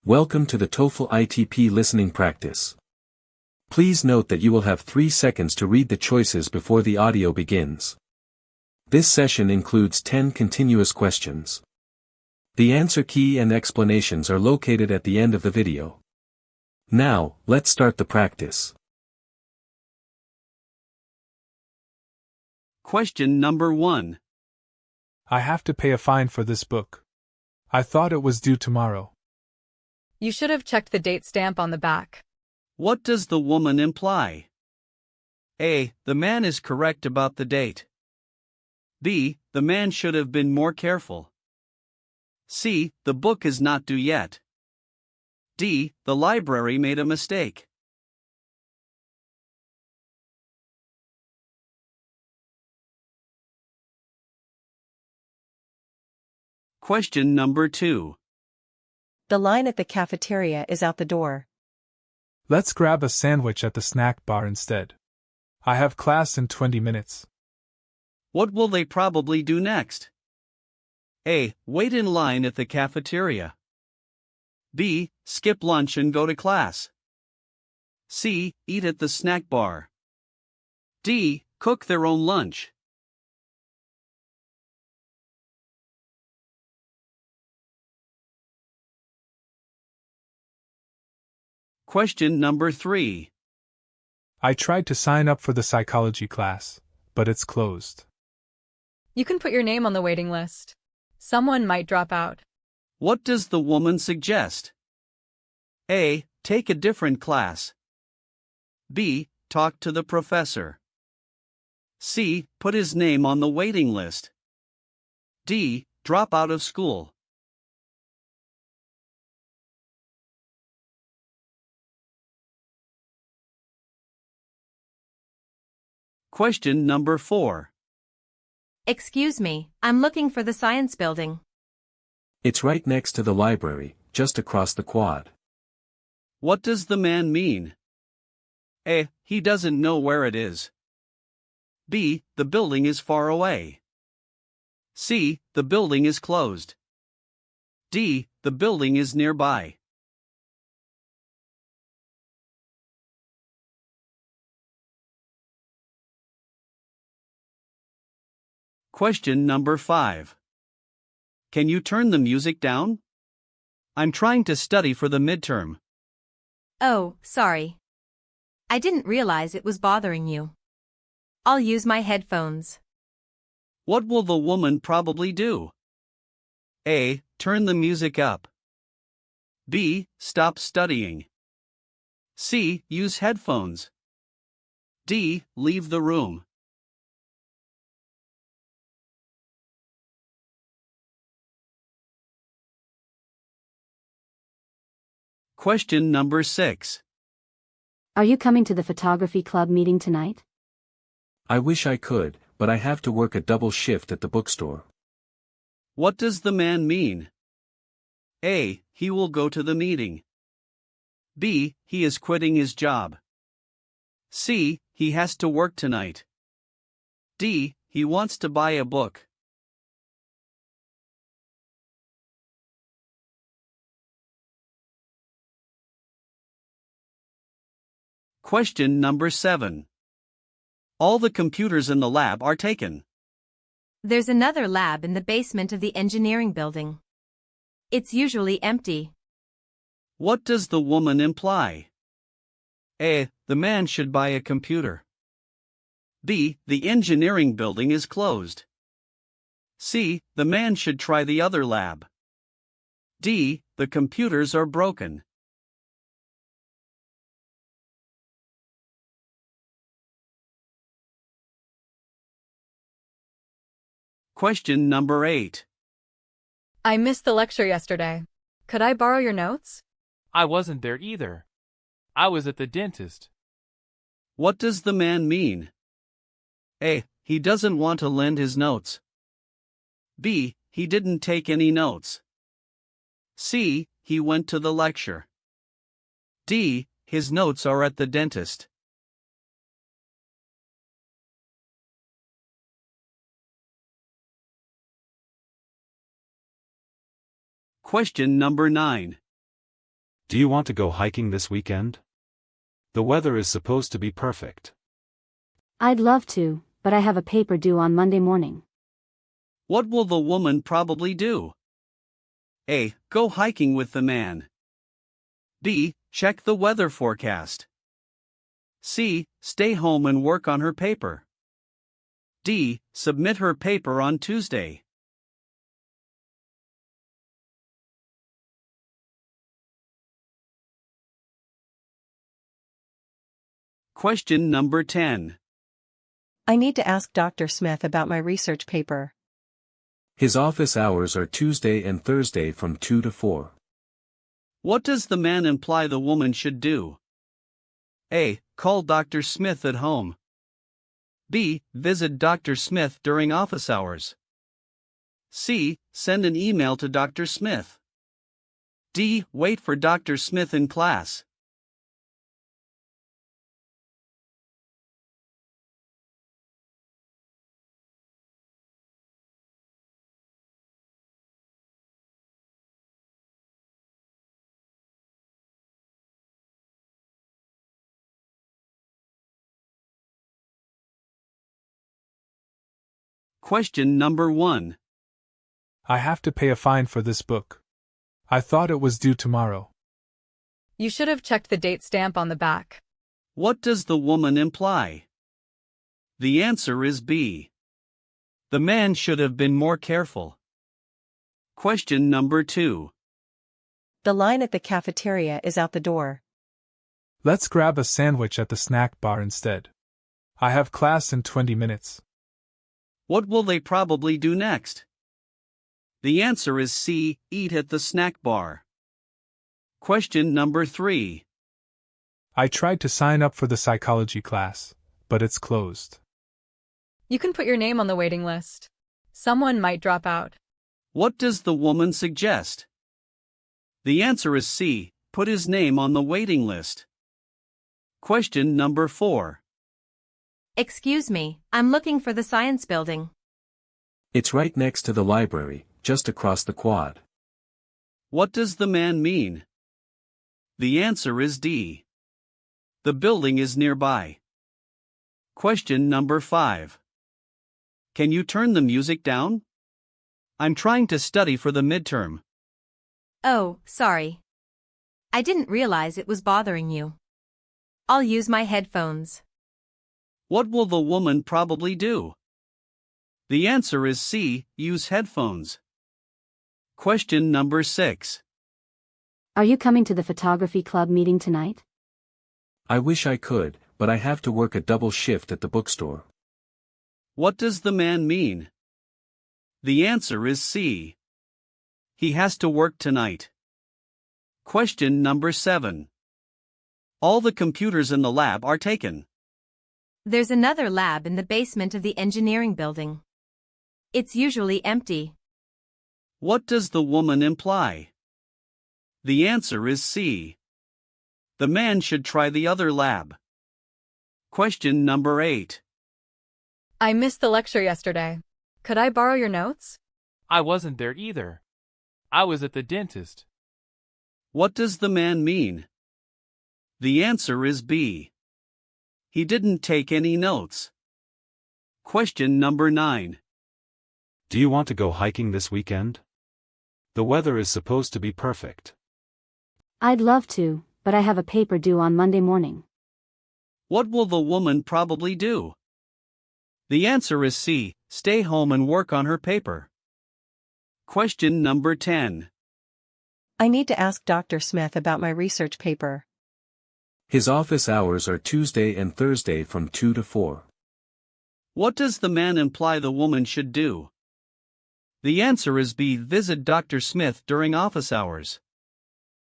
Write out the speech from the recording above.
Welcome to the TOEFL ITP listening practice. Please note that you will have 3 seconds to read the choices before the audio begins. This session includes 10 continuous questions. The answer key and explanations are located at the end of the video. Now, let's start the practice. Question number 1. I have to pay a fine for this book. I thought it was due tomorrow. You should have checked the date stamp on the back. What does the woman imply? A. The man is correct about the date. B. The man should have been more careful. C. The book is not due yet. D. The library made a mistake. Question number 2. The line at the cafeteria is out the door. Let's grab a sandwich at the snack bar instead. I have class in 20 minutes. What will they probably do next? A. Wait in line at the cafeteria. B. Skip lunch and go to class. C. Eat at the snack bar. D. Cook their own lunch. Question number 3. I tried to sign up for the psychology class, but it's closed. You can put your name on the waiting list. Someone might drop out. What does the woman suggest? A. Take a different class. B. Talk to the professor. C. Put his name on the waiting list. D. Drop out of school. Question number 4. Excuse me, I'm looking for the science building. It's right next to the library, just across the quad. What does the man mean? A. He doesn't know where it is. B. The building is far away. C. The building is closed. D. The building is nearby. Question number 5. Can you turn the music down? I'm trying to study for the midterm. Oh, sorry. I didn't realize it was bothering you. I'll use my headphones. What will the woman probably do? A. Turn the music up. B. Stop studying. C. Use headphones. D. Leave the room. Question number 6. Are you coming to the photography club meeting tonight? I wish I could, but I have to work a double shift at the bookstore. What does the man mean? A. He will go to the meeting. B. He is quitting his job. C. He has to work tonight. D. He wants to buy a book. Question number 7. All the computers in the lab are taken. There's another lab in the basement of the engineering building. It's usually empty. What does the woman imply? A. The man should buy a computer. B. The engineering building is closed. C. The man should try the other lab. D. The computers are broken. Question number 8. I missed the lecture yesterday. Could I borrow your notes? I wasn't there either. I was at the dentist. What does the man mean? A. He doesn't want to lend his notes. B. He didn't take any notes. C. He went to the lecture. D. His notes are at the dentist. Question number 9. Do you want to go hiking this weekend? The weather is supposed to be perfect. I'd love to, but I have a paper due on Monday morning. What will the woman probably do? A. Go hiking with the man. B. Check the weather forecast. C. Stay home and work on her paper. D. Submit her paper on Tuesday. Question number 10. I need to ask Dr. Smith about my research paper. His office hours are Tuesday and Thursday from 2 to 4. What does the man imply the woman should do? A. Call Dr. Smith at home. B. Visit Dr. Smith during office hours. C. Send an email to Dr. Smith. D. Wait for Dr. Smith in class. Question number 1. I have to pay a fine for this book. I thought it was due tomorrow. You should have checked the date stamp on the back. What does the woman imply? The answer is B. The man should have been more careful. Question number 2. The line at the cafeteria is out the door. Let's grab a sandwich at the snack bar instead. I have class in 20 minutes. What will they probably do next? The answer is C. Eat at the snack bar. Question number 3. I tried to sign up for the psychology class, but it's closed. You can put your name on the waiting list. Someone might drop out. What does the woman suggest? The answer is C. Put his name on the waiting list. Question number 4. Excuse me, I'm looking for the science building. It's right next to the library, just across the quad. What does the man mean? The answer is D. The building is nearby. Question number 5. Can you turn the music down? I'm trying to study for the midterm. Oh, sorry. I didn't realize it was bothering you. I'll use my headphones. What will the woman probably do? The answer is C. Use headphones. Question number 6. Are you coming to the photography club meeting tonight? I wish I could, but I have to work a double shift at the bookstore. What does the man mean? The answer is C. He has to work tonight. Question number 7. All the computers in the lab are taken. There's another lab in the basement of the engineering building. It's usually empty. What does the woman imply? The answer is C. The man should try the other lab. Question number 8. I missed the lecture yesterday. Could I borrow your notes? I wasn't there either. I was at the dentist. What does the man mean? The answer is B. He didn't take any notes. Question number 9. Do you want to go hiking this weekend? The weather is supposed to be perfect. I'd love to, but I have a paper due on Monday morning. What will the woman probably do? The answer is C. Stay home and work on her paper. Question number 10. I need to ask Dr. Smith about my research paper. His office hours are Tuesday and Thursday from 2 to 4. What does the man imply the woman should do? The answer is B. Visit Dr. Smith during office hours.